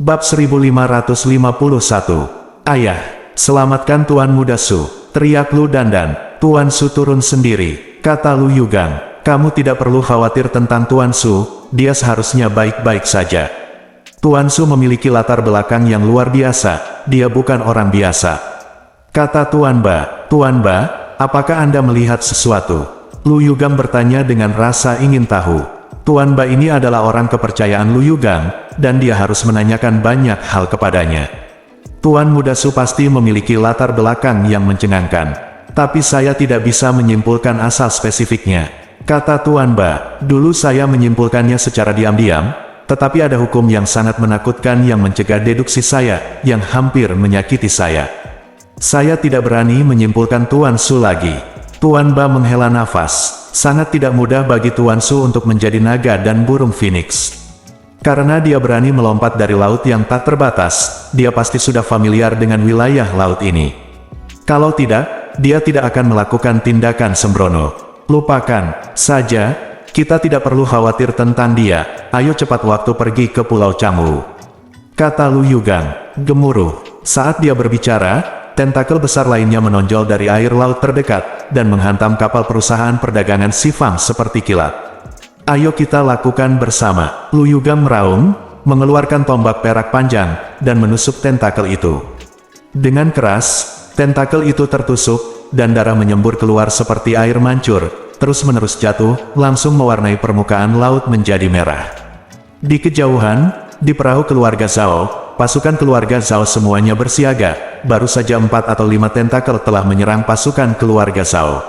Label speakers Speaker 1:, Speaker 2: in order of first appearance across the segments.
Speaker 1: Bab 1551. Ayah, selamatkan Tuan Muda Su, teriak Lu Dandan. Tuan Su turun sendiri, kata Lu Yugang. Kamu tidak perlu khawatir tentang Tuan Su, dia seharusnya baik-baik saja. Tuan Su memiliki latar belakang yang luar biasa, dia bukan orang biasa. Kata Tuan Ba. Tuan Ba, apakah Anda melihat sesuatu? Lu Yugang bertanya dengan rasa ingin tahu. Tuan Ba ini adalah orang kepercayaan Lu Yugang, dan dia harus menanyakan banyak hal kepadanya. Tuan Muda Su pasti memiliki latar belakang yang mencengangkan. Tapi saya tidak bisa menyimpulkan asal spesifiknya. Kata Tuan Ba, dulu saya menyimpulkannya secara diam-diam, tetapi ada hukum yang sangat menakutkan yang mencegah deduksi saya, yang hampir menyakiti saya. Saya tidak berani menyimpulkan Tuan Su lagi. Tuan Ba menghela nafas. Sangat tidak mudah bagi Tuan Su untuk menjadi naga dan burung phoenix. Karena dia berani melompat dari laut yang tak terbatas, dia pasti sudah familiar dengan wilayah laut ini. Kalau tidak, dia tidak akan melakukan tindakan sembrono. Lupakan saja, kita tidak perlu khawatir tentang dia, ayo cepat waktu pergi ke Pulau Cangwu. Kata Lu Yugang, gemuruh. Saat dia berbicara, tentakel besar lainnya menonjol dari air laut terdekat, dan menghantam kapal perusahaan perdagangan Sifang seperti kilat. Ayo kita lakukan bersama. Lu Yugang meraung, mengeluarkan tombak perak panjang, dan menusuk tentakel itu. Dengan keras, tentakel itu tertusuk, dan darah menyembur keluar seperti air mancur, terus-menerus jatuh, langsung mewarnai permukaan laut menjadi merah. Di kejauhan, di perahu keluarga Zhao, pasukan keluarga Zhao semuanya bersiaga, baru saja 4 atau 5 tentakel telah menyerang pasukan keluarga Zhao.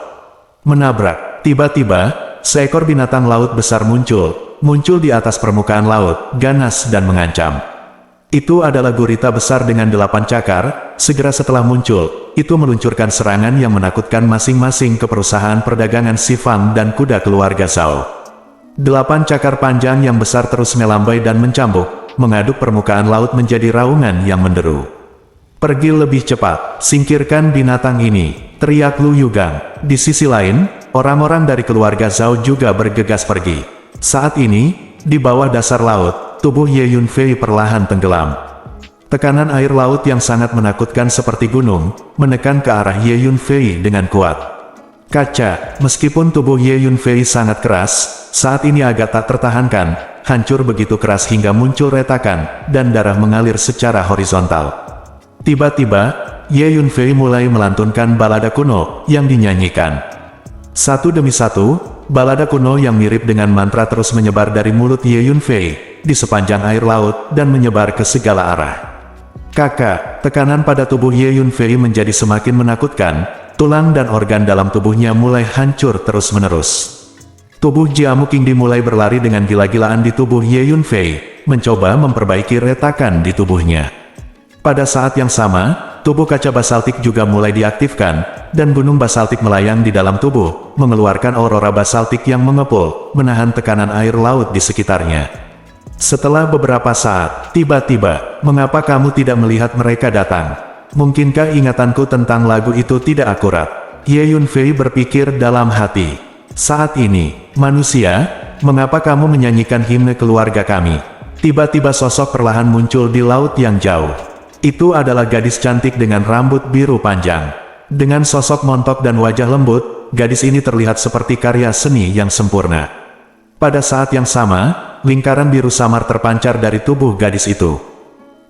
Speaker 1: Menabrak, tiba-tiba, seekor binatang laut besar muncul di atas permukaan laut, ganas dan mengancam. Itu adalah gurita besar dengan 8 cakar, segera setelah muncul, itu meluncurkan serangan yang menakutkan masing-masing ke perusahaan perdagangan Sifang dan kuda keluarga Zhao. 8 cakar panjang yang besar terus melambai dan mencambuk, mengaduk permukaan laut menjadi raungan yang menderu. Pergi lebih cepat, singkirkan binatang ini, teriak Lu Yugang. Di sisi lain, orang-orang dari keluarga Zhao juga bergegas pergi. Saat ini, di bawah dasar laut, tubuh Ye Yunfei perlahan tenggelam. Tekanan air laut yang sangat menakutkan seperti gunung, menekan ke arah Ye Yunfei dengan kuat. Kaca, meskipun tubuh Ye Yunfei sangat keras, saat ini agak tak tertahankan, hancur begitu keras hingga muncul retakan, dan darah mengalir secara horizontal. Tiba-tiba, Ye Yunfei mulai melantunkan balada kuno yang dinyanyikan. Satu demi satu, balada kuno yang mirip dengan mantra terus menyebar dari mulut Ye Yunfei, di sepanjang air laut, dan menyebar ke segala arah. Kakak, tekanan pada tubuh Ye Yunfei menjadi semakin menakutkan, tulang dan organ dalam tubuhnya mulai hancur terus-menerus. Tubuh Jiamu Qingdi mulai berlari dengan gila-gilaan di tubuh Ye Yunfei, mencoba memperbaiki retakan di tubuhnya. Pada saat yang sama, tubuh kaca basaltik juga mulai diaktifkan, dan gunung basaltik melayang di dalam tubuh, mengeluarkan aurora basaltik yang mengepul, menahan tekanan air laut di sekitarnya. Setelah beberapa saat, tiba-tiba, mengapa kamu tidak melihat mereka datang? Mungkinkah ingatanku tentang lagu itu tidak akurat? Ye Yunfei berpikir dalam hati. Saat ini, manusia, mengapa kamu menyanyikan himne keluarga kami? Tiba-tiba sosok perlahan muncul di laut yang jauh. Itu adalah gadis cantik dengan rambut biru panjang. Dengan sosok montok dan wajah lembut, gadis ini terlihat seperti karya seni yang sempurna. Pada saat yang sama, lingkaran biru samar terpancar dari tubuh gadis itu.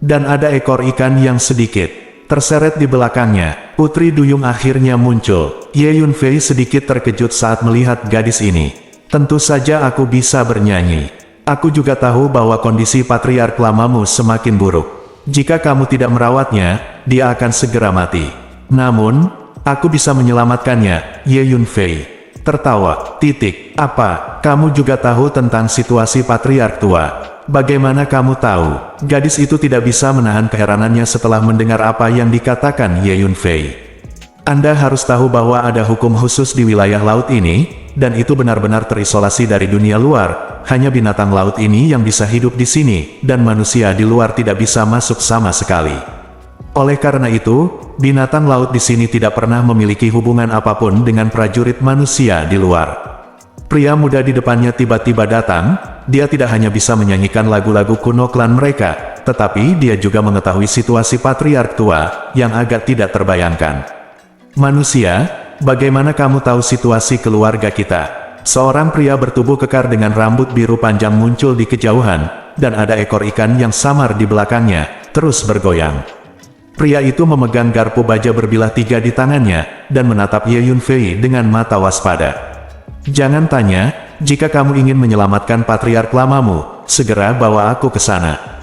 Speaker 1: Dan ada ekor ikan yang sedikit terseret di belakangnya. Putri Duyung akhirnya muncul. Ye Yunfei sedikit terkejut saat melihat gadis ini. Tentu saja aku bisa bernyanyi. Aku juga tahu bahwa kondisi patriark lamamu semakin buruk. Jika kamu tidak merawatnya, dia akan segera mati. Namun, aku bisa menyelamatkannya, Ye Yunfei tertawa. Apa, kamu juga tahu tentang situasi patriark tua? Bagaimana kamu tahu? Gadis itu tidak bisa menahan keheranannya setelah mendengar apa yang dikatakan Ye Yunfei. Anda harus tahu bahwa ada hukum khusus di wilayah laut ini, dan itu benar-benar terisolasi dari dunia luar. Hanya binatang laut ini yang bisa hidup di sini, dan manusia di luar tidak bisa masuk sama sekali. Oleh karena itu, binatang laut di sini tidak pernah memiliki hubungan apapun dengan prajurit manusia di luar. Pria muda di depannya tiba-tiba datang. Dia tidak hanya bisa menyanyikan lagu-lagu kuno klan mereka, tetapi dia juga mengetahui situasi patriark tua yang agak tidak terbayangkan. Manusia, bagaimana kamu tahu situasi keluarga kita? Seorang pria bertubuh kekar dengan rambut biru panjang muncul di kejauhan, dan ada ekor ikan yang samar di belakangnya, terus bergoyang. Pria itu memegang garpu baja berbilah 3 di tangannya, dan menatap Ye Yunfei dengan mata waspada. Jangan tanya, jika kamu ingin menyelamatkan patriark lamamu, segera bawa aku ke sana.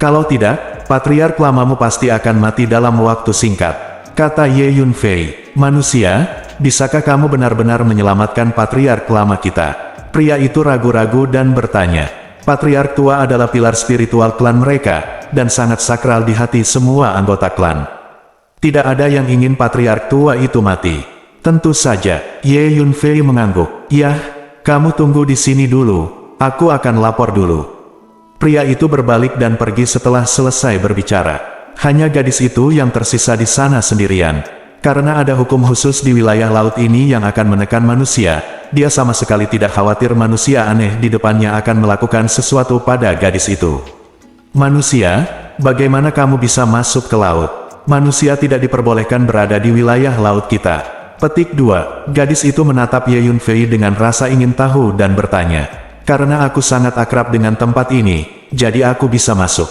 Speaker 1: Kalau tidak, patriark lamamu pasti akan mati dalam waktu singkat, kata Ye Yunfei. Manusia, bisakah kamu benar-benar menyelamatkan patriark lama kita? Pria itu ragu-ragu dan bertanya. Patriark tua adalah pilar spiritual klan mereka, dan sangat sakral di hati semua anggota klan. Tidak ada yang ingin patriark tua itu mati. Tentu saja, Ye Yunfei mengangguk. Yah, kamu tunggu di sini dulu, aku akan lapor dulu. Pria itu berbalik dan pergi setelah selesai berbicara. Hanya gadis itu yang tersisa di sana sendirian. Karena ada hukum khusus di wilayah laut ini yang akan menekan manusia, dia sama sekali tidak khawatir manusia aneh di depannya akan melakukan sesuatu pada gadis itu. Manusia, bagaimana kamu bisa masuk ke laut? Manusia tidak diperbolehkan berada di wilayah laut kita. Petik 2. Gadis itu menatap Ye Yunfei dengan rasa ingin tahu dan bertanya. Karena aku sangat akrab dengan tempat ini, jadi aku bisa masuk.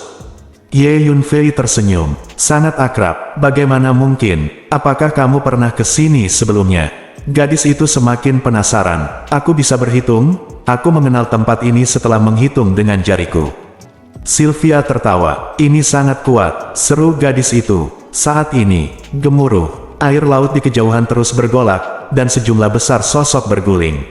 Speaker 1: Ye Yunfei tersenyum. Sangat akrab, bagaimana mungkin? Apakah kamu pernah ke sini sebelumnya? Gadis itu semakin penasaran. Aku bisa berhitung, aku mengenal tempat ini setelah menghitung dengan jariku. Sylvia tertawa. Ini sangat kuat, seru gadis itu. Saat ini, gemuruh, air laut di kejauhan terus bergolak, dan sejumlah besar sosok berguling.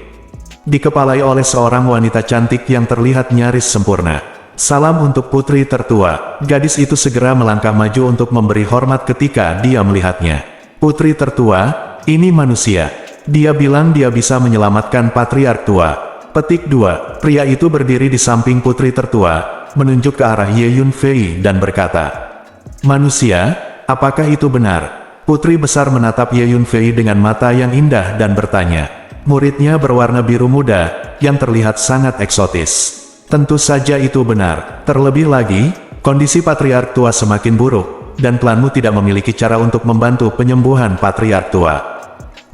Speaker 1: Dikepalai oleh seorang wanita cantik yang terlihat nyaris sempurna. Salam untuk putri tertua. Gadis itu segera melangkah maju untuk memberi hormat ketika dia melihatnya. Putri tertua, ini manusia. Dia bilang dia bisa menyelamatkan patriark tua. Petik 2. Pria itu berdiri di samping putri tertua, menunjuk ke arah Ye Yunfei dan berkata, manusia, apakah itu benar? Putri besar menatap Ye Yunfei dengan mata yang indah dan bertanya. Muridnya berwarna biru muda, yang terlihat sangat eksotis. Tentu saja itu benar. Terlebih lagi, kondisi patriark tua semakin buruk, dan klanmu tidak memiliki cara untuk membantu penyembuhan patriark tua.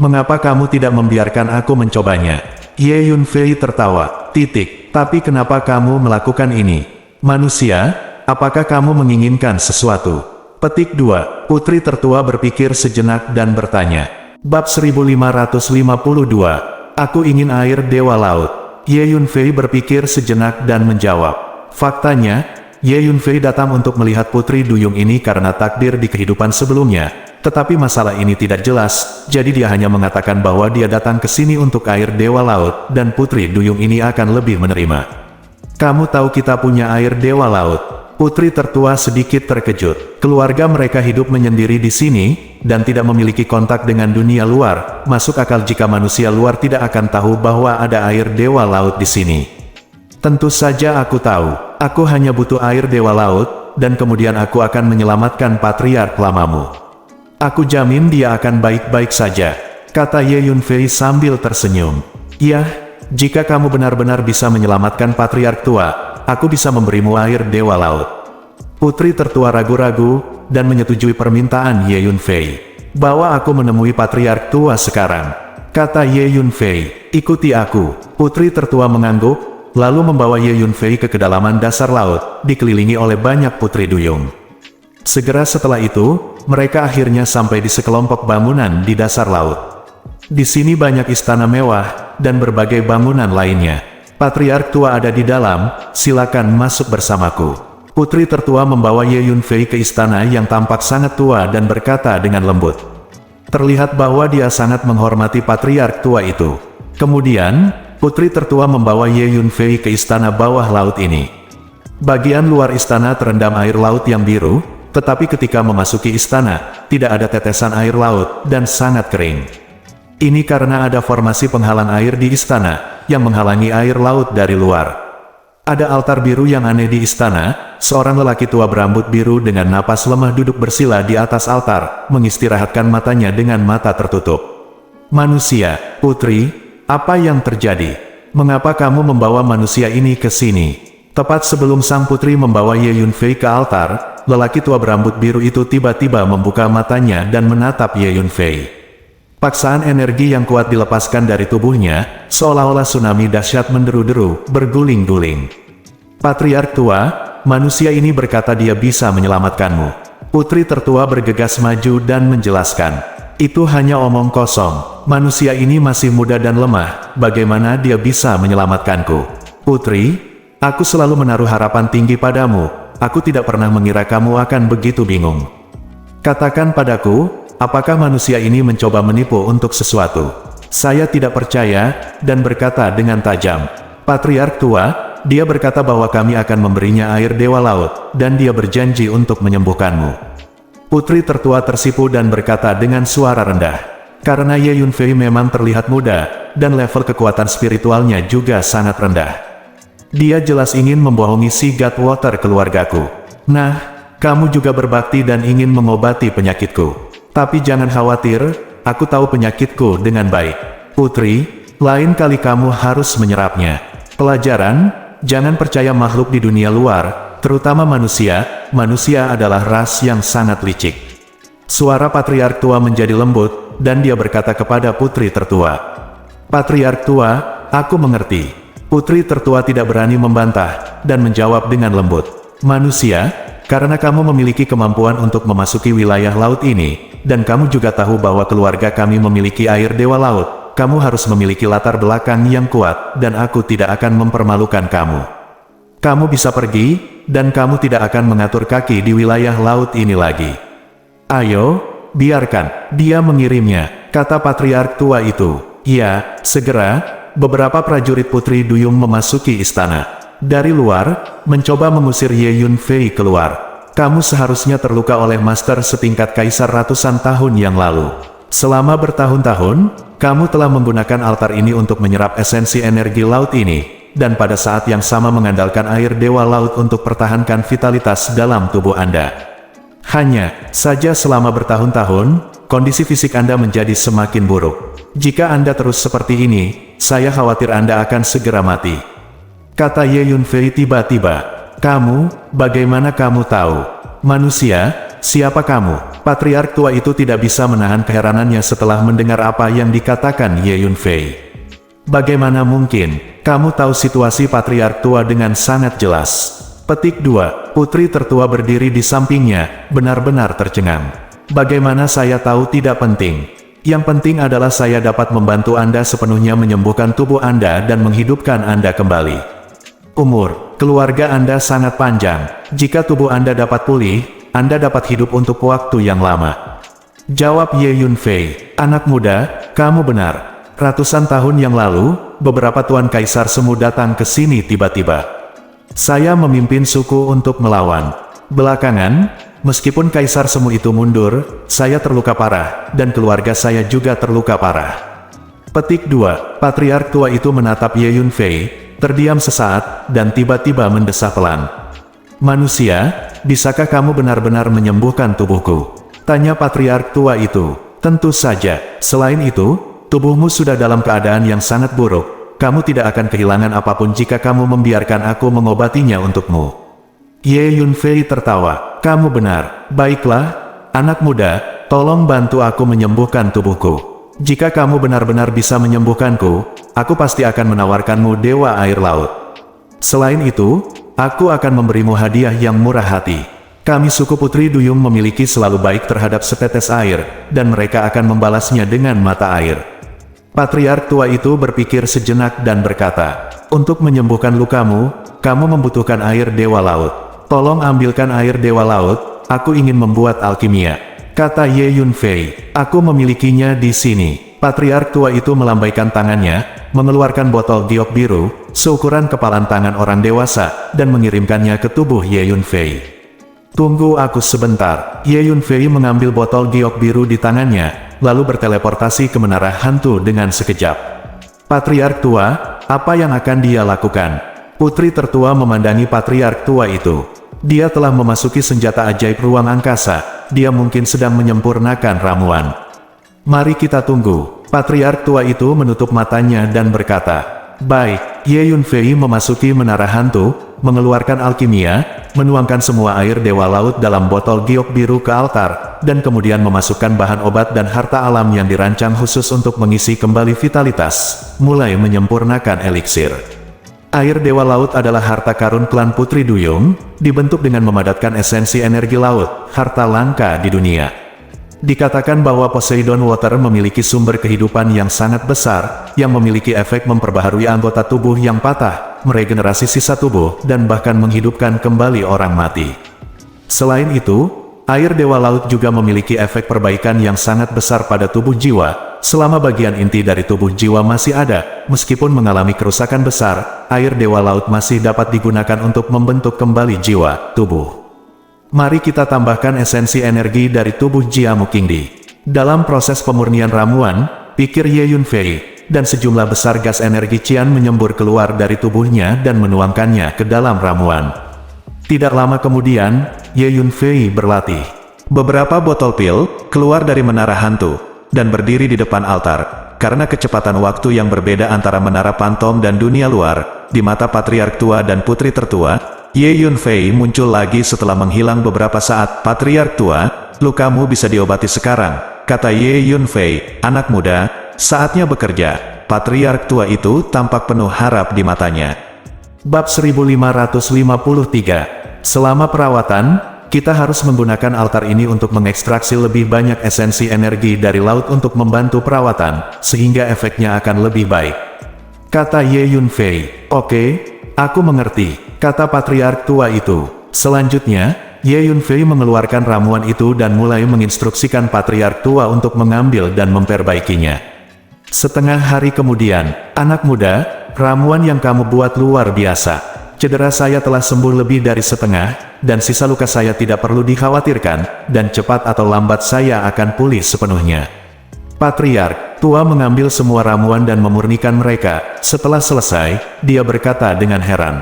Speaker 1: Mengapa kamu tidak membiarkan aku mencobanya? Ye Yunfei tertawa. Tapi kenapa kamu melakukan ini? Manusia, apakah kamu menginginkan sesuatu? Petik 2. Putri tertua berpikir sejenak dan bertanya. Bab 1552. Aku ingin air dewa laut. Ye Yunfei berpikir sejenak dan menjawab. Faktanya, Ye Yunfei datang untuk melihat putri duyung ini karena takdir di kehidupan sebelumnya. Tetapi masalah ini tidak jelas, jadi dia hanya mengatakan bahwa dia datang ke sini untuk air dewa laut, dan putri duyung ini akan lebih menerima. Kamu tahu kita punya air dewa laut? Putri tertua sedikit terkejut. Keluarga mereka hidup menyendiri di sini, dan tidak memiliki kontak dengan dunia luar. Masuk akal jika manusia luar tidak akan tahu bahwa ada air dewa laut di sini. Tentu saja aku tahu. Aku hanya butuh air dewa laut, dan kemudian aku akan menyelamatkan patriark lamamu. Aku jamin dia akan baik-baik saja, kata Ye Yunfei sambil tersenyum. Iya, jika kamu benar-benar bisa menyelamatkan patriark tua, aku bisa memberimu air dewa laut. Putri tertua ragu-ragu, dan menyetujui permintaan Ye Yunfei. Bawa aku menemui patriark tua sekarang, kata Ye Yunfei. Ikuti aku. Putri tertua mengangguk, lalu membawa Ye Yunfei ke kedalaman dasar laut, dikelilingi oleh banyak putri duyung. Segera setelah itu, mereka akhirnya sampai di sekelompok bangunan di dasar laut. Di sini banyak istana mewah, dan berbagai bangunan lainnya. Patriark tua ada di dalam, silakan masuk bersamaku. Putri tertua membawa Ye Yunfei ke istana yang tampak sangat tua dan berkata dengan lembut. Terlihat bahwa dia sangat menghormati patriark tua itu. Kemudian, putri tertua membawa Ye Yunfei ke istana bawah laut ini. Bagian luar istana terendam air laut yang biru, tetapi ketika memasuki istana, tidak ada tetesan air laut, dan sangat kering. Ini karena ada formasi penghalang air di istana, yang menghalangi air laut dari luar. Ada altar biru yang aneh di istana, seorang lelaki tua berambut biru dengan napas lemah duduk bersila di atas altar, mengistirahatkan matanya dengan mata tertutup. Manusia, putri, apa yang terjadi? Mengapa kamu membawa manusia ini ke sini? Tepat sebelum sang putri membawa Ye Yunfei ke altar, lelaki tua berambut biru itu tiba-tiba membuka matanya dan menatap Ye Yunfei. Paksaan energi yang kuat dilepaskan dari tubuhnya, seolah-olah tsunami dahsyat menderu-deru, berguling-guling. Patriark tua, manusia ini berkata dia bisa menyelamatkanmu. Putri tertua bergegas maju dan menjelaskan. Itu hanya omong kosong, manusia ini masih muda dan lemah, bagaimana dia bisa menyelamatkanku? Putri, aku selalu menaruh harapan tinggi padamu, aku tidak pernah mengira kamu akan begitu bingung. Katakan padaku, apakah manusia ini mencoba menipu untuk sesuatu? Saya tidak percaya, dan berkata dengan tajam. Patriark tua, dia berkata bahwa kami akan memberinya air dewa laut, dan dia berjanji untuk menyembuhkanmu. Putri tertua tersipu dan berkata dengan suara rendah. Karena Ye Yunfei memang terlihat muda, dan level kekuatan spiritualnya juga sangat rendah. Dia jelas ingin membohongi si Godwater keluargaku. Nah, kamu juga berbakti dan ingin mengobati penyakitku. Tapi jangan khawatir, aku tahu penyakitku dengan baik. Putri, lain kali kamu harus menyerapnya. Pelajaran, jangan percaya makhluk di dunia luar, terutama manusia. Manusia adalah ras yang sangat licik. Suara Patriark tua menjadi lembut, dan dia berkata kepada putri tertua. Patriark tua, aku mengerti. Putri tertua tidak berani membantah, dan menjawab dengan lembut. Manusia, karena kamu memiliki kemampuan untuk memasuki wilayah laut ini, dan kamu juga tahu bahwa keluarga kami memiliki air dewa laut, kamu harus memiliki latar belakang yang kuat, dan aku tidak akan mempermalukan kamu. Kamu bisa pergi, dan kamu tidak akan mengatur kaki di wilayah laut ini lagi. Ayo, biarkan dia mengirimnya, kata Patriark tua itu. Ya, segera. Beberapa prajurit Putri Duyung memasuki istana. Dari luar, mencoba mengusir Ye Yunfei keluar. Kamu seharusnya terluka oleh master setingkat kaisar ratusan tahun yang lalu. Selama bertahun-tahun, kamu telah menggunakan altar ini untuk menyerap esensi energi laut ini, dan pada saat yang sama mengandalkan air dewa laut untuk pertahankan vitalitas dalam tubuh Anda. Hanya saja selama bertahun-tahun, kondisi fisik Anda menjadi semakin buruk. Jika Anda terus seperti ini, saya khawatir Anda akan segera mati. Kata Ye Yunfei tiba-tiba. Kamu, bagaimana kamu tahu? Manusia, siapa kamu? Patriark tua itu tidak bisa menahan keheranannya setelah mendengar apa yang dikatakan Ye Yunfei. Bagaimana mungkin, kamu tahu situasi Patriark tua dengan sangat jelas. Petik 2, putri tertua berdiri di sampingnya, benar-benar tercengang. Bagaimana saya tahu tidak penting. Yang penting adalah saya dapat membantu Anda sepenuhnya menyembuhkan tubuh Anda dan menghidupkan Anda kembali. Umur, keluarga Anda sangat panjang. Jika tubuh Anda dapat pulih, Anda dapat hidup untuk waktu yang lama. Jawab Ye Yunfei. Anak muda, kamu benar. Ratusan tahun yang lalu, beberapa tuan kaisar semu datang ke sini tiba-tiba. Saya memimpin suku untuk melawan. Belakangan, meskipun kaisar semu itu mundur, saya terluka parah, dan keluarga saya juga terluka parah. Petik 2, Patriark tua itu menatap Ye Yunfei, terdiam sesaat, dan tiba-tiba mendesah pelan. Manusia, bisakah kamu benar-benar menyembuhkan tubuhku? Tanya Patriark tua itu. Tentu saja, selain itu, tubuhmu sudah dalam keadaan yang sangat buruk, kamu tidak akan kehilangan apapun jika kamu membiarkan aku mengobatinya untukmu. Ye Yunfei tertawa. Kamu benar. Baiklah, anak muda, tolong bantu aku menyembuhkan tubuhku. Jika kamu benar-benar bisa menyembuhkanku, aku pasti akan menawarkanmu dewa air laut. Selain itu, aku akan memberimu hadiah yang murah hati. Kami suku Putri Duyung memiliki selalu baik terhadap setetes air, dan mereka akan membalasnya dengan mata air. Patriark tua itu berpikir sejenak dan berkata, untuk menyembuhkan lukamu, kamu membutuhkan air dewa laut. Tolong ambilkan air dewa laut, aku ingin membuat alkimia. Kata Ye Yunfei, aku memilikinya di sini. Patriark tua itu melambaikan tangannya, mengeluarkan botol giok biru, seukuran kepalan tangan orang dewasa, dan mengirimkannya ke tubuh Ye Yunfei. Tunggu aku sebentar. Ye Yunfei mengambil botol giok biru di tangannya, lalu berteleportasi ke menara hantu dengan sekejap. Patriark tua, apa yang akan dia lakukan? Putri tertua memandangi Patriark tua itu. Dia telah memasuki senjata ajaib ruang angkasa, dia mungkin sedang menyempurnakan ramuan. Mari kita tunggu. Patriark tua itu menutup matanya dan berkata, baik. Ye Yunfei memasuki menara hantu, mengeluarkan alkimia, menuangkan semua air dewa laut dalam botol giok biru ke altar, dan kemudian memasukkan bahan obat dan harta alam yang dirancang khusus untuk mengisi kembali vitalitas, mulai menyempurnakan eliksir. Air dewa laut adalah harta karun klan Putri Duyung, dibentuk dengan memadatkan esensi energi laut, harta langka di dunia. Dikatakan bahwa Poseidon Water memiliki sumber kehidupan yang sangat besar, yang memiliki efek memperbaharui anggota tubuh yang patah, meregenerasi sisa tubuh, dan bahkan menghidupkan kembali orang mati. Selain itu, air dewa laut juga memiliki efek perbaikan yang sangat besar pada tubuh jiwa. Selama bagian inti dari tubuh jiwa masih ada, meskipun mengalami kerusakan besar, air dewa laut masih dapat digunakan untuk membentuk kembali jiwa, tubuh. Mari kita tambahkan esensi energi dari tubuh Jia Mukingdi. Dalam proses pemurnian ramuan, pikir Ye Yunfei, dan sejumlah besar gas energi Qian menyembur keluar dari tubuhnya dan menuangkannya ke dalam ramuan. Tidak lama kemudian, Ye Yunfei berlatih. Beberapa botol pil keluar dari menara hantu, dan berdiri di depan altar. Karena kecepatan waktu yang berbeda antara menara pantom dan dunia luar, di mata Patriark Tua dan Putri Tertua, Ye Yunfei muncul lagi setelah menghilang beberapa saat. Patriark Tua, lukamu bisa diobati sekarang, kata Ye Yunfei. Anak muda, saatnya bekerja. Patriark Tua itu tampak penuh harap di matanya. Bab 1553. Selama perawatan, kita harus menggunakan altar ini untuk mengekstraksi lebih banyak esensi energi dari laut untuk membantu perawatan, sehingga efeknya akan lebih baik, kata Ye Yunfei. Oke, aku mengerti, kata Patriark Tua itu. Selanjutnya, Ye Yunfei mengeluarkan ramuan itu dan mulai menginstruksikan Patriark Tua untuk mengambil dan memperbaikinya. Setengah hari kemudian, anak muda, ramuan yang kamu buat luar biasa. Cedera saya telah sembuh lebih dari setengah, dan sisa luka saya tidak perlu dikhawatirkan, dan cepat atau lambat saya akan pulih sepenuhnya. Patriark Tua mengambil semua ramuan dan memurnikan mereka. Setelah selesai, dia berkata dengan heran.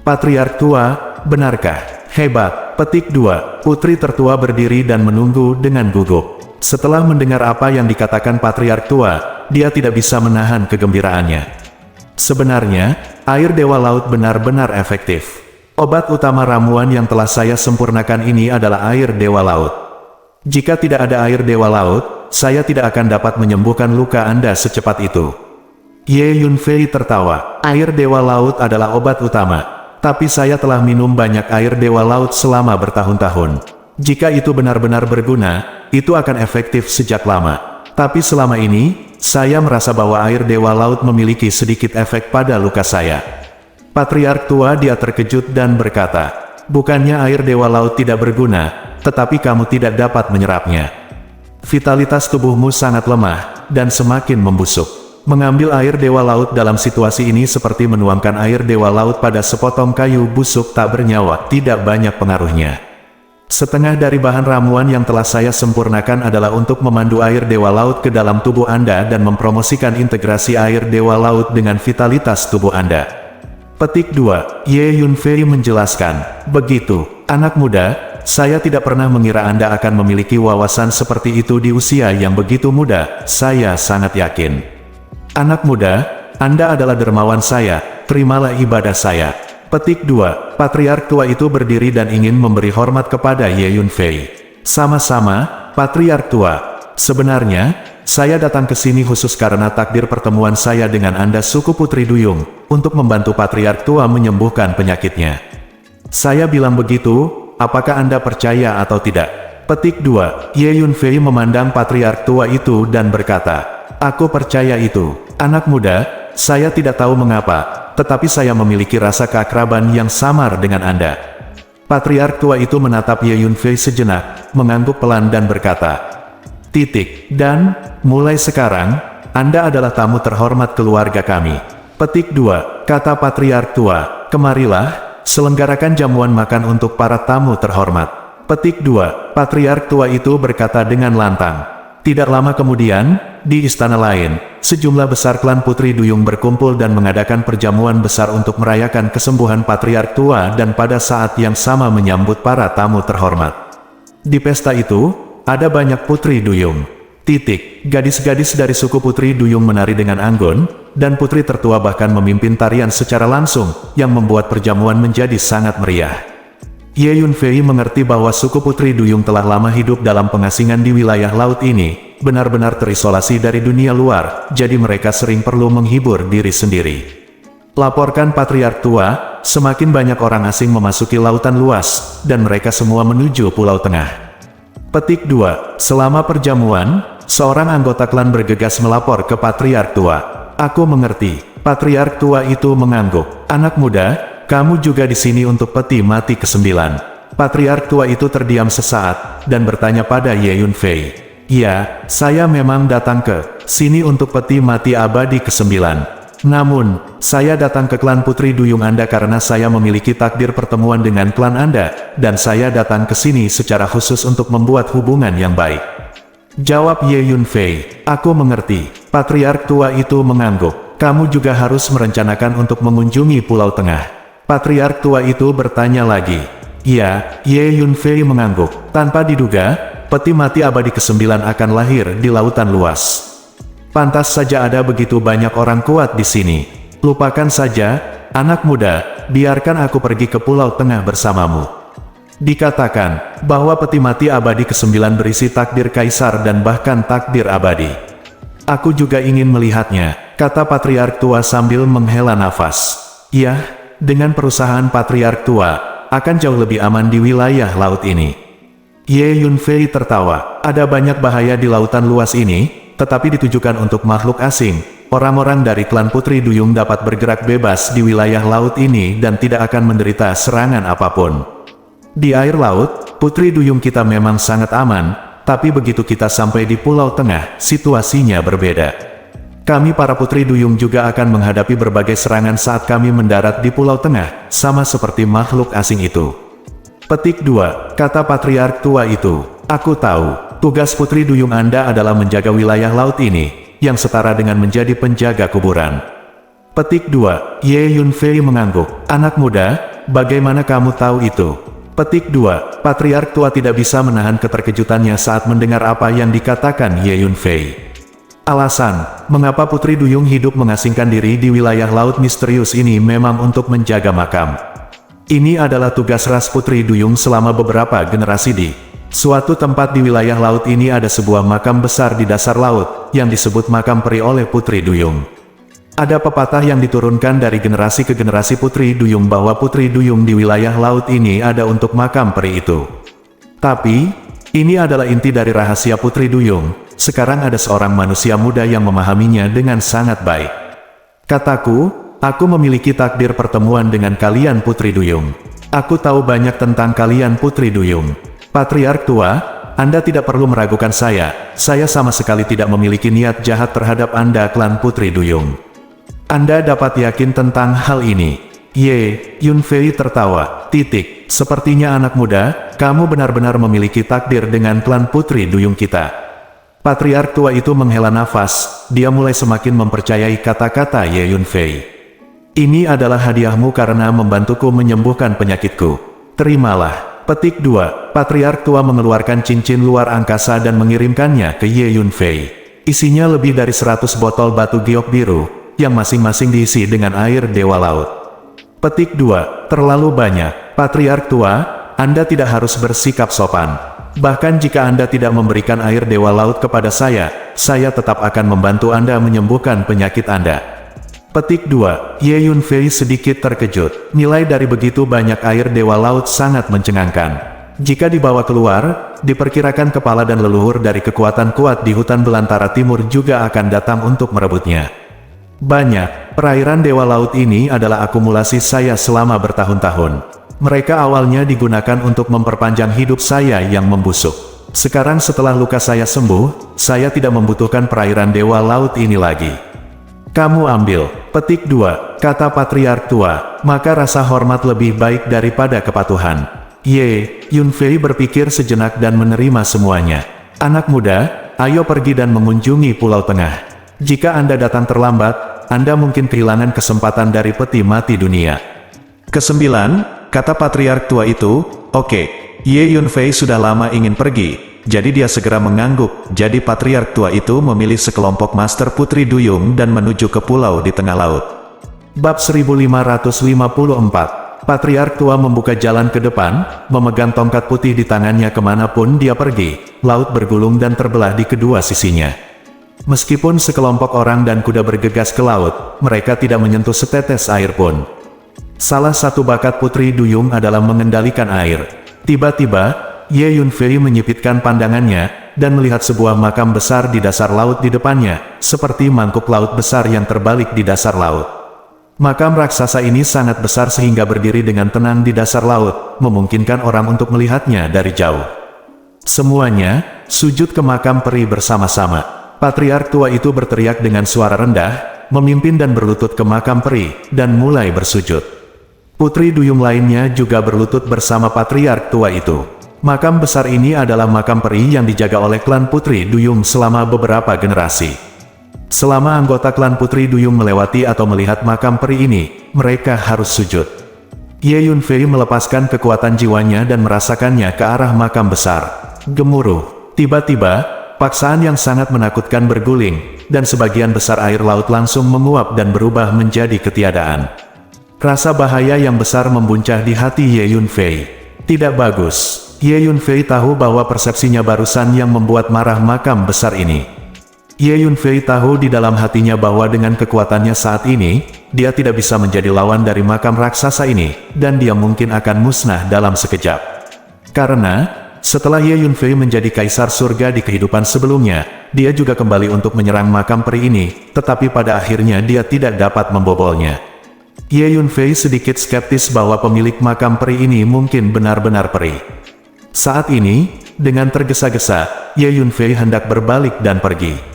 Speaker 1: Patriark Tua, benarkah? Hebat. Petik 2. Putri Tertua berdiri dan menunggu dengan gugup. Setelah mendengar apa yang dikatakan Patriark Tua, dia tidak bisa menahan kegembiraannya. Sebenarnya, air dewa laut benar-benar efektif. Obat utama ramuan yang telah saya sempurnakan ini adalah air dewa laut. Jika tidak ada air dewa laut, saya tidak akan dapat menyembuhkan luka Anda secepat itu. Ye Yunfei tertawa. Air dewa laut adalah obat utama. Tapi saya telah minum banyak air dewa laut selama bertahun-tahun. Jika itu benar-benar berguna, itu akan efektif sejak lama. Tapi selama ini, saya merasa bahwa air dewa laut memiliki sedikit efek pada luka saya. Patriark Tua dia terkejut dan berkata, bukannya air dewa laut tidak berguna, tetapi kamu tidak dapat menyerapnya. Vitalitas tubuhmu sangat lemah, dan semakin membusuk. Mengambil air dewa laut dalam situasi ini seperti menuangkan air dewa laut pada sepotong kayu busuk tak bernyawa, tidak banyak pengaruhnya. Setengah dari bahan ramuan yang telah saya sempurnakan adalah untuk memandu air dewa laut ke dalam tubuh Anda dan mempromosikan integrasi air dewa laut dengan vitalitas tubuh Anda. Petik 2. Ye Yunfei menjelaskan, begitu, anak muda, saya tidak pernah mengira Anda akan memiliki wawasan seperti itu di usia yang begitu muda, saya sangat yakin. Anak muda, Anda adalah dermawan saya, terimalah ibadah saya. Petik 2. Patriark Tua itu berdiri dan ingin memberi hormat kepada Ye Yunfei. Sama-sama, Patriark Tua. Sebenarnya, saya datang ke sini khusus karena takdir pertemuan saya dengan Anda suku Putri Duyung, untuk membantu Patriark Tua menyembuhkan penyakitnya. Saya bilang begitu, apakah Anda percaya atau tidak? Petik 2. Ye Yunfei memandang Patriark Tua itu dan berkata, aku percaya itu. Anak muda, saya tidak tahu mengapa, tetapi saya memiliki rasa keakraban yang samar dengan Anda. Patriark Tua itu menatap Ye Yunfei sejenak, mengangguk pelan dan berkata, dan, mulai sekarang, Anda adalah tamu terhormat keluarga kami. Petik 2. Kata Patriark Tua, kemarilah, selenggarakan jamuan makan untuk para tamu terhormat. Petik 2. Patriark Tua itu berkata dengan lantang. Tidak lama kemudian, di istana lain, sejumlah besar klan Putri Duyung berkumpul dan mengadakan perjamuan besar untuk merayakan kesembuhan Patriark Tua dan pada saat yang sama menyambut para tamu terhormat. Di pesta itu, ada banyak Putri Duyung. Gadis-gadis dari suku Putri Duyung menari dengan anggun, dan putri tertua bahkan memimpin tarian secara langsung, yang membuat perjamuan menjadi sangat meriah. Ye Yunfei mengerti bahwa suku Putri Duyung telah lama hidup dalam pengasingan di wilayah laut ini, benar-benar terisolasi dari dunia luar, jadi mereka sering perlu menghibur diri sendiri. Laporkan Patriark Tua, semakin banyak orang asing memasuki lautan luas, dan mereka semua menuju Pulau Tengah. Petik 2. Selama perjamuan, seorang anggota klan bergegas melapor ke Patriark Tua. Aku mengerti. Patriark Tua itu mengangguk. Anak muda, kamu juga di sini untuk peti mati ke-9. Patriark Tua itu terdiam sesaat, dan bertanya pada Ye Yunfei. Ya, saya memang datang ke sini untuk peti mati abadi ke-9. Namun, saya datang ke klan Putri Duyung Anda karena saya memiliki takdir pertemuan dengan klan Anda, dan saya datang ke sini secara khusus untuk membuat hubungan yang baik. Jawab Ye Yunfei, aku mengerti. Patriark Tua itu mengangguk. Kamu juga harus merencanakan untuk mengunjungi Pulau Tengah. Patriark Tua itu bertanya lagi. Ya, Ye Yunfei mengangguk. Tanpa diduga, peti mati abadi ke-9 akan lahir di lautan luas. Pantas saja ada begitu banyak orang kuat di sini. Lupakan saja, anak muda, biarkan aku pergi ke Pulau Tengah bersamamu. Dikatakan bahwa peti mati abadi ke-9 berisi takdir kaisar dan bahkan takdir abadi. Aku juga ingin melihatnya, kata Patriark Tua sambil menghela nafas. Ya, dengan perusahaan Patriark Tua, akan jauh lebih aman di wilayah laut ini. Ye Yunfei tertawa, ada banyak bahaya di lautan luas ini, tetapi ditujukan untuk makhluk asing. Orang-orang dari klan Putri Duyung dapat bergerak bebas di wilayah laut ini dan tidak akan menderita serangan apapun. Di air laut, Putri Duyung kita memang sangat aman, tapi begitu kita sampai di Pulau Tengah, situasinya berbeda. Kami para Putri Duyung juga akan menghadapi berbagai serangan saat kami mendarat di Pulau Tengah, sama seperti makhluk asing itu. Petik 2, kata Patriark Tua itu. Aku tahu. Tugas Putri Duyung Anda adalah menjaga wilayah laut ini, yang setara dengan menjadi penjaga kuburan. Petik 2. Ye Yunfei mengangguk. Anak muda, bagaimana kamu tahu itu? Petik 2. Patriark Tua tidak bisa menahan keterkejutannya saat mendengar apa yang dikatakan Ye Yunfei. Alasan, mengapa Putri Duyung hidup mengasingkan diri di wilayah laut misterius ini memang untuk menjaga makam. Ini adalah tugas ras Putri Duyung selama beberapa generasi di suatu tempat di wilayah laut ini. Ada sebuah makam besar di dasar laut, yang disebut makam peri oleh Putri Duyung. Ada pepatah yang diturunkan dari generasi ke generasi Putri Duyung bahwa Putri Duyung di wilayah laut ini ada untuk makam peri itu. Tapi, ini adalah inti dari rahasia Putri Duyung. Sekarang ada seorang manusia muda yang memahaminya dengan sangat baik. Kataku, aku memiliki takdir pertemuan dengan kalian Putri Duyung. Aku tahu banyak tentang kalian Putri Duyung. Patriark Tua, Anda tidak perlu meragukan saya sama sekali tidak memiliki niat jahat terhadap Anda klan Putri Duyung. Anda dapat yakin tentang hal ini. Ye Yunfei tertawa, sepertinya anak muda, kamu benar-benar memiliki takdir dengan klan Putri Duyung kita. Patriark Tua itu menghela nafas, dia mulai semakin mempercayai kata-kata Ye Yunfei. Ini adalah hadiahmu karena membantuku menyembuhkan penyakitku. Terimalah. Petik 2. Patriark Tua mengeluarkan cincin luar angkasa dan mengirimkannya ke Ye Yunfei. Isinya lebih dari 100 botol batu giok biru, yang masing-masing diisi dengan air dewa laut. Petik 2. Terlalu banyak. Patriark Tua, Anda tidak harus bersikap sopan. Bahkan jika Anda tidak memberikan air dewa laut kepada saya tetap akan membantu Anda menyembuhkan penyakit Anda. Petik 2. Ye Yunfei sedikit terkejut. Nilai dari begitu banyak air dewa laut sangat mencengangkan. Jika dibawa keluar, diperkirakan kepala dan leluhur dari kekuatan kuat di hutan belantara timur juga akan datang untuk merebutnya. Banyak, perairan dewa laut ini adalah akumulasi saya selama bertahun-tahun. Mereka awalnya digunakan untuk memperpanjang hidup saya yang membusuk. Sekarang setelah luka saya sembuh, saya tidak membutuhkan perairan dewa laut ini lagi. Kamu ambil. Petik 2, kata Patriark Tua, maka rasa hormat lebih baik daripada kepatuhan. Ye Yunfei berpikir sejenak dan menerima semuanya. Anak muda, ayo pergi dan mengunjungi Pulau Tengah. Jika Anda datang terlambat, Anda mungkin kehilangan kesempatan dari peti mati dunia. Ke-9, kata Patriark Tua itu, oke, Ye Yunfei sudah lama ingin pergi, jadi dia segera mengangguk. Jadi patriark tua itu memilih sekelompok master putri duyung dan menuju ke pulau di tengah laut. Bab 1554. Patriark tua membuka jalan ke depan, memegang tongkat putih di tangannya kemanapun dia pergi. Laut bergulung dan terbelah di kedua sisinya. Meskipun sekelompok orang dan kuda bergegas ke laut, mereka tidak menyentuh setetes air pun. Salah satu bakat putri duyung adalah mengendalikan air. Tiba-tiba, Ye Yunfei menyipitkan pandangannya, dan melihat sebuah makam besar di dasar laut di depannya, seperti mangkuk laut besar yang terbalik di dasar laut. Makam raksasa ini sangat besar sehingga berdiri dengan tenang di dasar laut, memungkinkan orang untuk melihatnya dari jauh. Semuanya sujud ke makam peri bersama-sama. Patriark tua itu berteriak dengan suara rendah, memimpin dan berlutut ke makam peri, dan mulai bersujud. Putri duyung lainnya juga berlutut bersama patriark tua itu. Makam besar ini adalah makam peri yang dijaga oleh klan putri duyung selama beberapa generasi. Selama anggota klan putri duyung melewati atau melihat makam peri ini, mereka harus sujud. Ye Yunfei melepaskan kekuatan jiwanya dan merasakannya ke arah makam besar. Gemuruh. Tiba-tiba, paksaan yang sangat menakutkan berguling, dan sebagian besar air laut langsung menguap dan berubah menjadi ketiadaan. Rasa bahaya yang besar membuncah di hati Ye Yunfei. Tidak bagus. Ye Yunfei tahu bahwa persepsinya barusan yang membuat marah makam besar ini. Ye Yunfei tahu di dalam hatinya bahwa dengan kekuatannya saat ini, dia tidak bisa menjadi lawan dari makam raksasa ini, dan dia mungkin akan musnah dalam sekejap. Karena, setelah Ye Yunfei menjadi kaisar surga di kehidupan sebelumnya, dia juga kembali untuk menyerang makam peri ini, tetapi pada akhirnya dia tidak dapat membobolnya. Ye Yunfei sedikit skeptis bahwa pemilik makam peri ini mungkin benar-benar peri. Saat ini, dengan tergesa-gesa, Ye Yunfei hendak berbalik dan pergi.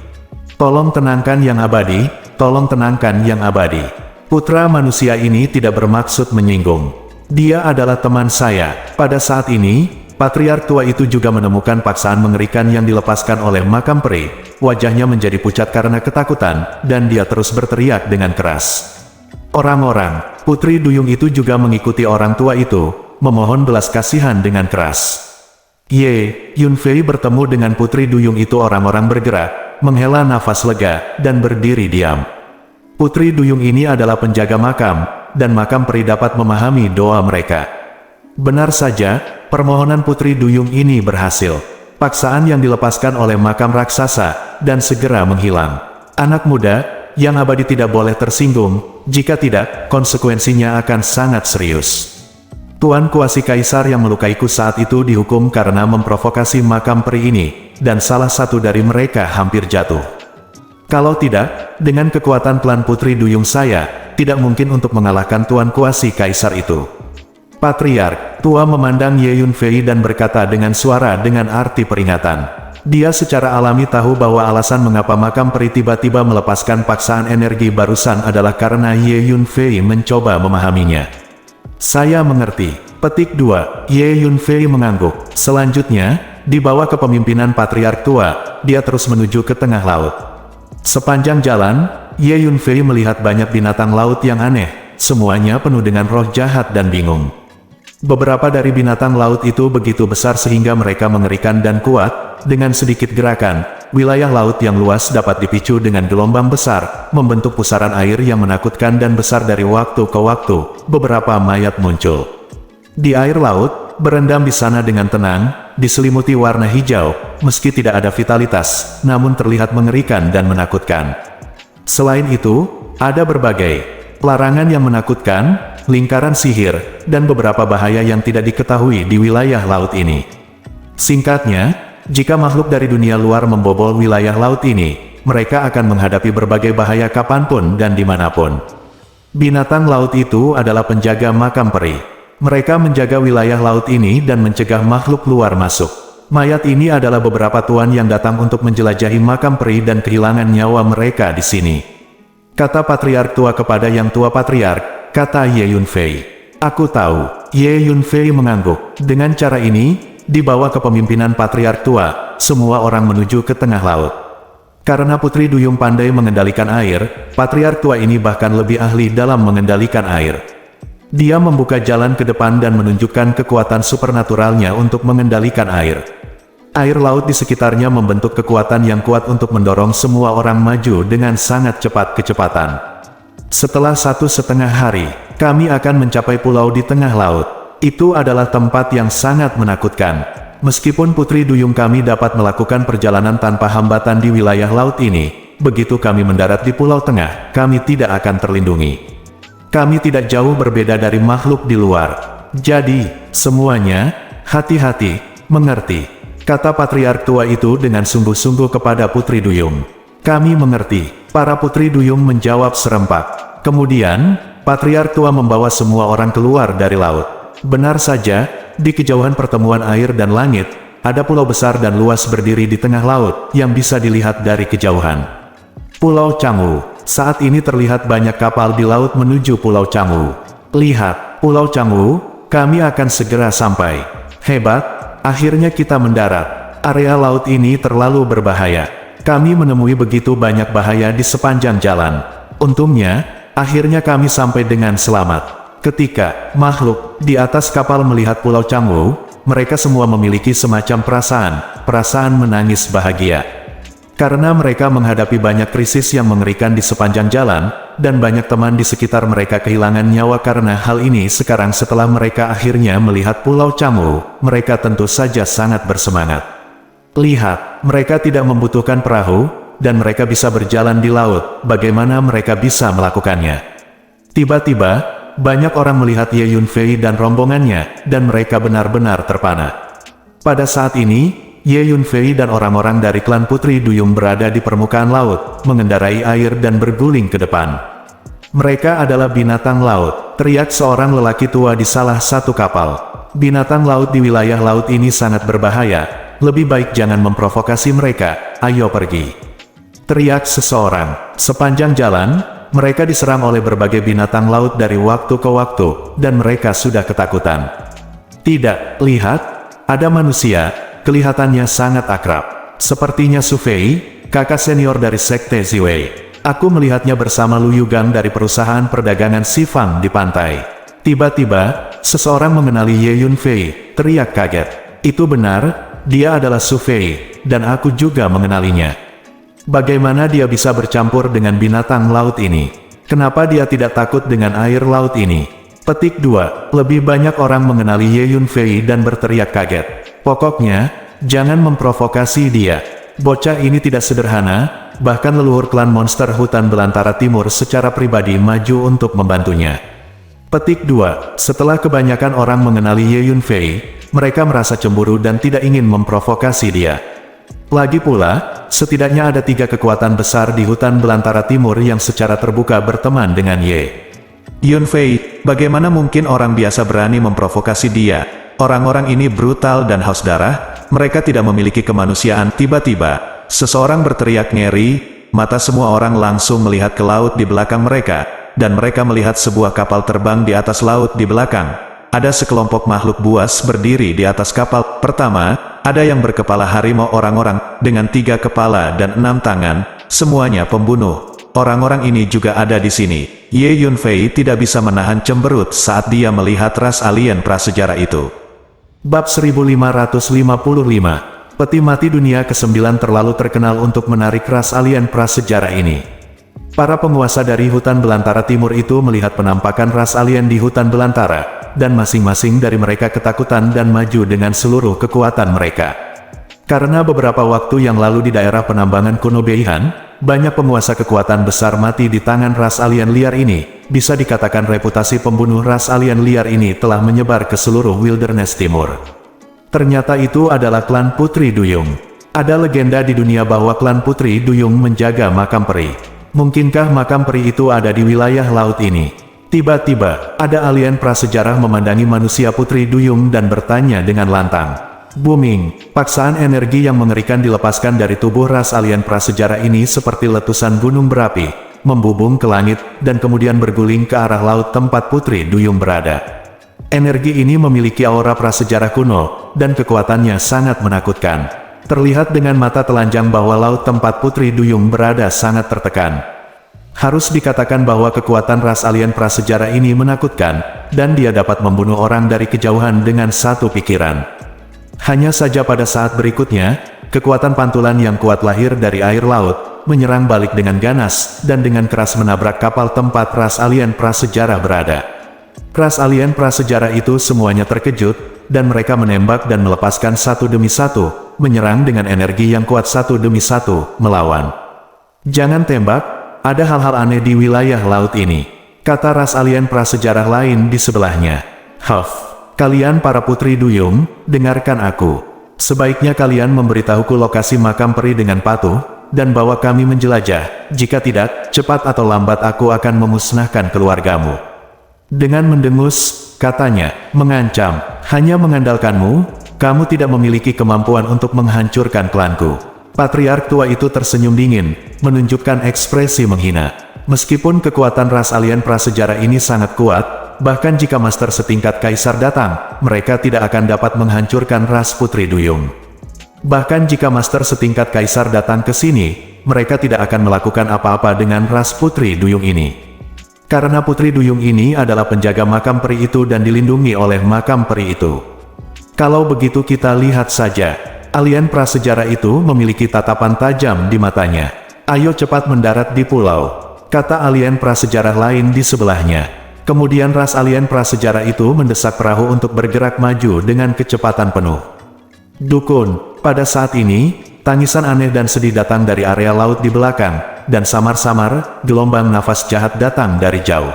Speaker 1: Tolong tenangkan yang abadi, tolong tenangkan yang abadi. Putra manusia ini tidak bermaksud menyinggung. Dia adalah teman saya. Pada saat ini, patriark tua itu juga menemukan paksaan mengerikan yang dilepaskan oleh makam peri. Wajahnya menjadi pucat karena ketakutan, dan dia terus berteriak dengan keras. Orang-orang, putri duyung itu juga mengikuti orang tua itu, memohon belas kasihan dengan keras. Ye Yunfei bertemu dengan putri duyung itu. Orang-orang bergerak, menghela nafas lega, dan berdiri diam. Putri duyung ini adalah penjaga makam, dan makam peri dapat memahami doa mereka. Benar saja, permohonan putri duyung ini berhasil. Paksaan yang dilepaskan oleh makam raksasa, dan segera menghilang. Anak muda, yang abadi tidak boleh tersinggung, jika tidak, konsekuensinya akan sangat serius. Tuan Kuasi Kaisar yang melukaiku saat itu dihukum karena memprovokasi makam peri ini, dan salah satu dari mereka hampir jatuh. Kalau tidak, dengan kekuatan klan putri duyung saya, tidak mungkin untuk mengalahkan Tuan Kuasi Kaisar itu. Patriark tua memandang Ye Yunfei dan berkata dengan suara dengan arti peringatan. Dia secara alami tahu bahwa alasan mengapa makam peri tiba-tiba melepaskan paksaan energi barusan adalah karena Ye Yunfei mencoba memahaminya. Saya mengerti. Petik 2. Ye Yunfei mengangguk. Selanjutnya, di bawah kepemimpinan patriark tua, dia terus menuju ke tengah laut. Sepanjang jalan, Ye Yunfei melihat banyak binatang laut yang aneh, semuanya penuh dengan roh jahat dan bingung. Beberapa dari binatang laut itu begitu besar sehingga mereka mengerikan dan kuat. Dengan sedikit gerakan, wilayah laut yang luas dapat dipicu dengan gelombang besar, membentuk pusaran air yang menakutkan dan besar dari waktu ke waktu. Beberapa mayat muncul di air laut, berendam di sana dengan tenang, diselimuti warna hijau, meski tidak ada vitalitas, namun terlihat mengerikan dan menakutkan. Selain itu, ada berbagai larangan yang menakutkan, lingkaran sihir, dan beberapa bahaya yang tidak diketahui di wilayah laut ini. Singkatnya, jika makhluk dari dunia luar membobol wilayah laut ini, mereka akan menghadapi berbagai bahaya kapanpun dan dimanapun. Binatang laut itu adalah penjaga makam peri. Mereka menjaga wilayah laut ini dan mencegah makhluk luar masuk. Mayat ini adalah beberapa tuan yang datang untuk menjelajahi makam peri dan kehilangan nyawa mereka di sini. Kata patriark tua kepada yang tua patriark, kata Ye Yunfei. Aku tahu. Ye Yunfei mengangguk. Dengan cara ini, di bawah kepemimpinan patriark tua, semua orang menuju ke tengah laut. Karena putri duyung pandai mengendalikan air, patriark tua ini bahkan lebih ahli dalam mengendalikan air. Dia membuka jalan ke depan dan menunjukkan kekuatan supernaturalnya untuk mengendalikan air. Air laut di sekitarnya membentuk kekuatan yang kuat untuk mendorong semua orang maju dengan sangat cepat kecepatan. Setelah 1,5 hari, kami akan mencapai pulau di tengah laut. Itu adalah tempat yang sangat menakutkan. Meskipun Putri Duyung kami dapat melakukan perjalanan tanpa hambatan di wilayah laut ini, begitu kami mendarat di pulau tengah, kami tidak akan terlindungi. Kami tidak jauh berbeda dari makhluk di luar. Jadi, semuanya, hati-hati, mengerti? Kata patriark tua itu dengan sungguh-sungguh kepada Putri Duyung. Kami mengerti. Para Putri Duyung menjawab serempak. Kemudian, patriark tua membawa semua orang keluar dari laut. Benar saja, di kejauhan pertemuan air dan langit, ada pulau besar dan luas berdiri di tengah laut, yang bisa dilihat dari kejauhan. Pulau Canggu. Saat ini terlihat banyak kapal di laut menuju Pulau Canggu. Lihat, Pulau Canggu, kami akan segera sampai. Hebat. Akhirnya kita mendarat. Area laut ini terlalu berbahaya. Kami menemui begitu banyak bahaya di sepanjang jalan. Untungnya, akhirnya kami sampai dengan selamat. Ketika makhluk di atas kapal melihat Pulau Canggu, mereka semua memiliki semacam perasaan menangis bahagia. Karena mereka menghadapi banyak krisis yang mengerikan di sepanjang jalan, dan banyak teman di sekitar mereka kehilangan nyawa karena hal ini. Sekarang setelah mereka akhirnya melihat Pulau Canggu, mereka tentu saja sangat bersemangat. Lihat, mereka tidak membutuhkan perahu, dan mereka bisa berjalan di laut. Bagaimana mereka bisa melakukannya? Tiba-tiba, banyak orang melihat Ye Yunfei dan rombongannya, dan mereka benar-benar terpana. Pada saat ini, Ye Yunfei dan orang-orang dari klan Putri Duyung berada di permukaan laut, mengendarai air dan berguling ke depan. Mereka adalah binatang laut, teriak seorang lelaki tua di salah satu kapal. Binatang laut di wilayah laut ini sangat berbahaya, lebih baik jangan memprovokasi mereka, ayo pergi. Teriak seseorang. Sepanjang jalan, mereka diserang oleh berbagai binatang laut dari waktu ke waktu, dan mereka sudah ketakutan. Tidak, lihat, ada manusia. Kelihatannya sangat akrab. Sepertinya Su Fei, kakak senior dari Sekte Ziwei. Aku melihatnya bersama Lu Yugang dari perusahaan perdagangan Sifang di pantai. Tiba-tiba, seseorang mengenali Ye Yunfei, teriak kaget. Itu benar, dia adalah Su Fei, dan aku juga mengenalinya. Bagaimana dia bisa bercampur dengan binatang laut ini? Kenapa dia tidak takut dengan air laut ini? Petik 2. Lebih banyak orang mengenali Ye Yunfei dan berteriak kaget. Pokoknya, jangan memprovokasi dia. Bocah ini tidak sederhana, bahkan leluhur klan monster hutan belantara timur secara pribadi maju untuk membantunya. Petik 2. Setelah kebanyakan orang mengenali Ye Yunfei, mereka merasa cemburu dan tidak ingin memprovokasi dia. Lagi pula, setidaknya ada 3 kekuatan besar di hutan belantara timur yang secara terbuka berteman dengan Ye Yunfei. Bagaimana mungkin orang biasa berani memprovokasi dia? Orang-orang ini brutal dan haus darah, mereka tidak memiliki kemanusiaan. Tiba-tiba, seseorang berteriak ngeri, mata semua orang langsung melihat ke laut di belakang mereka, dan mereka melihat sebuah kapal terbang di atas laut di belakang. Ada sekelompok makhluk buas berdiri di atas kapal. Pertama, ada yang berkepala harimau orang-orang, dengan 3 kepala dan 6 tangan, semuanya pembunuh. Orang-orang ini juga ada di sini. Ye Yunfei tidak bisa menahan cemberut saat dia melihat ras alien prasejarah itu. Bab 1555. Peti mati dunia ke-9 terlalu terkenal untuk menarik ras alien prasejarah ini. Para penguasa dari hutan belantara timur itu melihat penampakan ras alien di hutan belantara, dan masing-masing dari mereka ketakutan dan maju dengan seluruh kekuatan mereka. Karena beberapa waktu yang lalu di daerah penambangan kuno Beihan, banyak penguasa kekuatan besar mati di tangan ras alien liar ini. Bisa dikatakan reputasi pembunuh ras alien liar ini telah menyebar ke seluruh wilderness timur. Ternyata itu adalah klan Putri Duyung. Ada legenda di dunia bahwa klan Putri Duyung menjaga makam peri. Mungkinkah makam peri itu ada di wilayah laut ini? Tiba-tiba, ada alien prasejarah memandangi manusia Putri Duyung dan bertanya dengan lantang. Booming, paksaan energi yang mengerikan dilepaskan dari tubuh ras alien prasejarah ini seperti letusan gunung berapi, membubung ke langit, dan kemudian berguling ke arah laut tempat Putri Duyung berada. Energi ini memiliki aura prasejarah kuno, dan kekuatannya sangat menakutkan. Terlihat dengan mata telanjang bahwa laut tempat Putri Duyung berada sangat tertekan. Harus dikatakan bahwa kekuatan ras alien prasejarah ini menakutkan, dan dia dapat membunuh orang dari kejauhan dengan satu pikiran. Hanya saja pada saat berikutnya, kekuatan pantulan yang kuat lahir dari air laut, menyerang balik dengan ganas, dan dengan keras menabrak kapal tempat ras alien prasejarah berada. Ras alien prasejarah itu semuanya terkejut, dan mereka menembak dan melepaskan satu demi satu, menyerang dengan energi yang kuat satu demi satu, melawan. "Jangan tembak, ada hal-hal aneh di wilayah laut ini," kata ras alien prasejarah lain di sebelahnya. "Huff. Kalian para putri duyung, dengarkan aku. Sebaiknya kalian memberitahuku lokasi makam peri dengan patuh, dan bawa kami menjelajah. Jika tidak, cepat atau lambat aku akan memusnahkan keluargamu." Dengan mendengus, katanya, mengancam, "Hanya mengandalkanmu, kamu tidak memiliki kemampuan untuk menghancurkan klanku." Patriark tua itu tersenyum dingin, menunjukkan ekspresi menghina. Meskipun kekuatan ras alien prasejarah ini sangat kuat, bahkan jika master setingkat kaisar datang, mereka tidak akan dapat menghancurkan ras putri duyung. Bahkan jika master setingkat kaisar datang ke sini, mereka tidak akan melakukan apa-apa dengan ras putri duyung ini. Karena putri duyung ini adalah penjaga makam peri itu dan dilindungi oleh makam peri itu. Kalau begitu kita lihat saja, alien prasejarah itu memiliki tatapan tajam di matanya. "Ayo cepat mendarat di pulau," kata alien prasejarah lain di sebelahnya. Kemudian ras alien prasejarah itu mendesak perahu untuk bergerak maju dengan kecepatan penuh. Dukun, pada saat ini, tangisan aneh dan sedih datang dari area laut di belakang, dan samar-samar, gelombang nafas jahat datang dari jauh.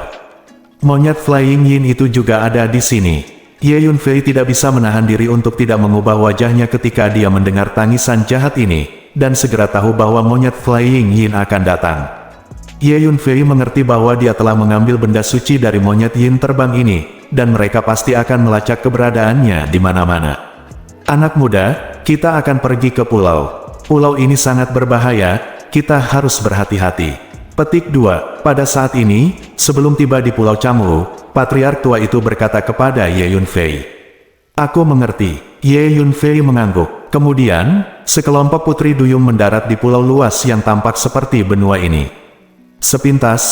Speaker 1: Monyet Flying Yin itu juga ada di sini. Ye Yunfei tidak bisa menahan diri untuk tidak mengubah wajahnya ketika dia mendengar tangisan jahat ini, dan segera tahu bahwa monyet Flying Yin akan datang. Ye Yunfei mengerti bahwa dia telah mengambil benda suci dari monyet Yin terbang ini, dan mereka pasti akan melacak keberadaannya di mana-mana. "Anak muda, kita akan pergi ke pulau. Pulau ini sangat berbahaya, kita harus berhati-hati." Petik 2. Pada saat ini, sebelum tiba di Pulau Camlu, Patriark tua itu berkata kepada Ye Yunfei. "Aku mengerti." Ye Yunfei mengangguk. Kemudian, sekelompok putri duyung mendarat di pulau luas yang tampak seperti benua ini. Sepintas,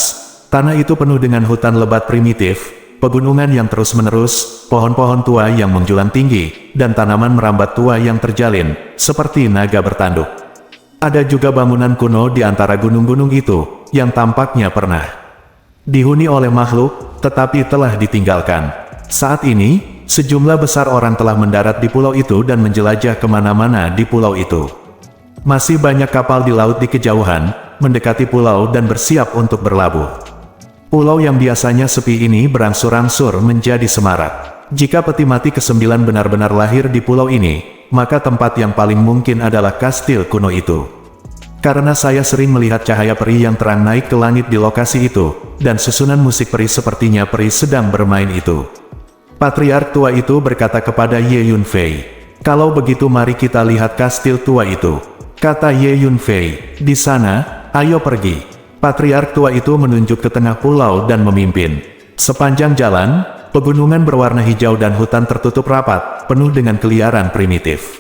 Speaker 1: tanah itu penuh dengan hutan lebat primitif, pegunungan yang terus-menerus, pohon-pohon tua yang menjulang tinggi, dan tanaman merambat tua yang terjalin, seperti naga bertanduk. Ada juga bangunan kuno di antara gunung-gunung itu, yang tampaknya pernah dihuni oleh makhluk, tetapi telah ditinggalkan. Saat ini, sejumlah besar orang telah mendarat di pulau itu dan menjelajah kemana-mana di pulau itu. Masih banyak kapal di laut di kejauhan, mendekati pulau dan bersiap untuk berlabuh. Pulau yang biasanya sepi ini berangsur-angsur menjadi semarak. Jika peti mati ke-9 benar-benar lahir di pulau ini, maka tempat yang paling mungkin adalah kastil kuno itu. Karena saya sering melihat cahaya peri yang terang naik ke langit di lokasi itu, dan susunan musik peri sepertinya peri sedang bermain itu. Patriark tua itu berkata kepada Ye Yunfei, "Kalau begitu mari kita lihat kastil tua itu," kata Ye Yunfei. "Di sana, ayo pergi." Patriark tua itu menunjuk ke tengah pulau dan memimpin. Sepanjang jalan, pegunungan berwarna hijau dan hutan tertutup rapat, penuh dengan keliaran primitif.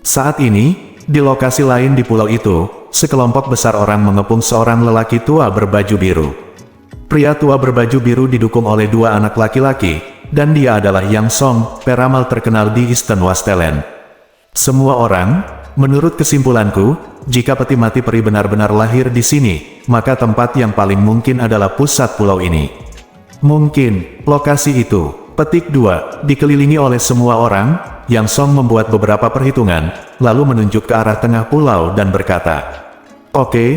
Speaker 1: Saat ini, di lokasi lain di pulau itu, sekelompok besar orang mengepung seorang lelaki tua berbaju biru. Pria tua berbaju biru didukung oleh 2 anak laki-laki, dan dia adalah Yang Song, peramal terkenal di Eastern Wasteland. Semua orang, menurut kesimpulanku, jika peti mati peri benar-benar lahir di sini, maka tempat yang paling mungkin adalah pusat pulau ini. Mungkin, lokasi itu. Petik 2, dikelilingi oleh semua orang, Yang Song membuat beberapa perhitungan, lalu menunjuk ke arah tengah pulau dan berkata, "Oke,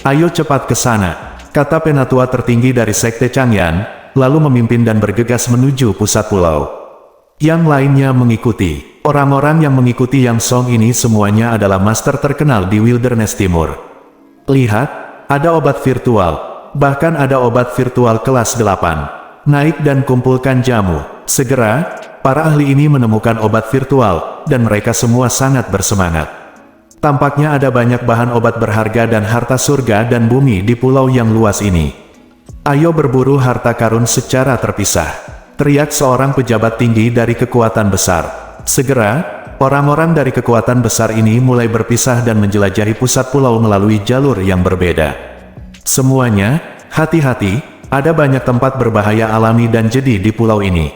Speaker 1: ayo cepat ke sana," kata penatua tertinggi dari Sekte Changyan, lalu memimpin dan bergegas menuju pusat pulau. Yang lainnya mengikuti. Orang-orang yang mengikuti Yang Song ini semuanya adalah master terkenal di Wilderness Timur. Lihat, ada obat virtual. Bahkan ada obat virtual kelas 8. Naik dan kumpulkan jamu. Segera, para ahli ini menemukan obat virtual, dan mereka semua sangat bersemangat. Tampaknya ada banyak bahan obat berharga dan harta surga dan bumi di pulau yang luas ini. "Ayo berburu harta karun secara terpisah," teriak seorang pejabat tinggi dari kekuatan besar. Segera, orang-orang dari kekuatan besar ini mulai berpisah dan menjelajahi pusat pulau melalui jalur yang berbeda. Semuanya, hati-hati, ada banyak tempat berbahaya alami dan jedi di pulau ini.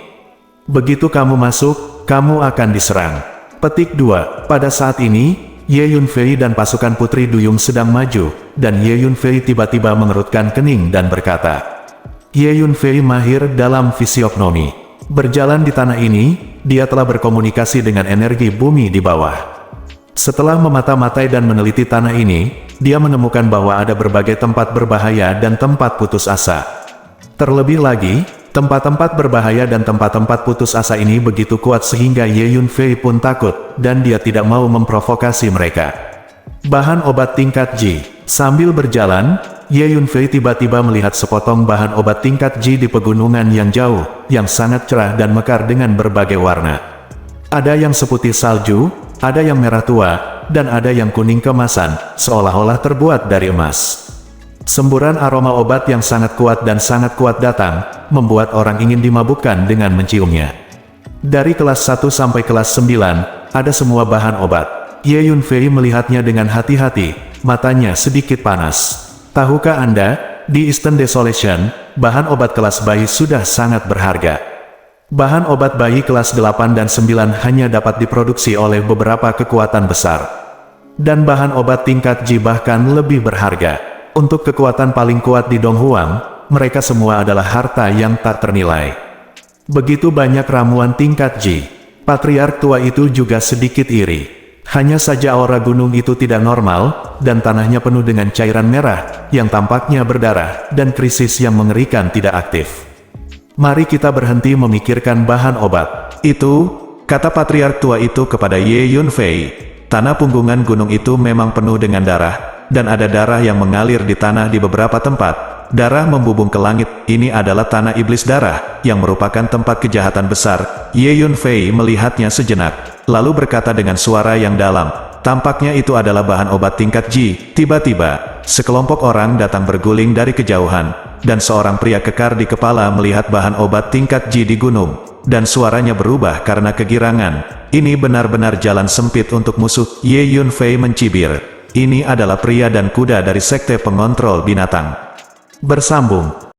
Speaker 1: Begitu kamu masuk, kamu akan diserang. Petik 2. Pada saat ini, Ye Yunfei dan pasukan Putri Duyung sedang maju, dan Ye Yunfei tiba-tiba mengerutkan kening dan berkata, Ye Yunfei mahir dalam fisiognomi. Berjalan di tanah ini, dia telah berkomunikasi dengan energi bumi di bawah. Setelah memata-matai dan meneliti tanah ini, dia menemukan bahwa ada berbagai tempat berbahaya dan tempat putus asa. Terlebih lagi, tempat-tempat berbahaya dan tempat-tempat putus asa ini begitu kuat sehingga Ye Yunfei pun takut, dan dia tidak mau memprovokasi mereka. Bahan obat tingkat Ji. Sambil berjalan, Ye Yunfei tiba-tiba melihat sepotong bahan obat tingkat Ji di pegunungan yang jauh, yang sangat cerah dan mekar dengan berbagai warna. Ada yang seputih salju, ada yang merah tua, dan ada yang kuning kemasan, seolah-olah terbuat dari emas. Semburan aroma obat yang sangat kuat datang, membuat orang ingin dimabukkan dengan menciumnya. Dari kelas 1 sampai kelas 9, ada semua bahan obat. Ye Yunfei melihatnya dengan hati-hati, matanya sedikit panas. Tahukah Anda, di Eastern Desolation, bahan obat kelas bayi sudah sangat berharga. Bahan obat bayi kelas 8 dan 9 hanya dapat diproduksi oleh beberapa kekuatan besar. Dan bahan obat tingkat Ji bahkan lebih berharga. Untuk kekuatan paling kuat di Donghuang, mereka semua adalah harta yang tak ternilai. Begitu banyak ramuan tingkat Ji. Patriark tua itu juga sedikit iri. Hanya saja aura gunung itu tidak normal, dan tanahnya penuh dengan cairan merah, yang tampaknya berdarah, dan krisis yang mengerikan tidak aktif. Mari kita berhenti memikirkan bahan obat. Itu, kata Patriark tua itu kepada Ye Yunfei, tanah punggungan gunung itu memang penuh dengan darah, dan ada darah yang mengalir di tanah di beberapa tempat. Darah membubung ke langit, ini adalah tanah iblis darah, yang merupakan tempat kejahatan besar. Ye Yunfei melihatnya sejenak, lalu berkata dengan suara yang dalam, tampaknya itu adalah bahan obat tingkat Ji. Tiba-tiba, sekelompok orang datang berguling dari kejauhan, dan seorang pria kekar di kepala melihat bahan obat tingkat Ji di gunung, dan suaranya berubah karena kegirangan. Ini benar-benar jalan sempit untuk musuh. Ye Yunfei mencibir. Ini adalah pria dan kuda dari sekte pengontrol binatang. Bersambung.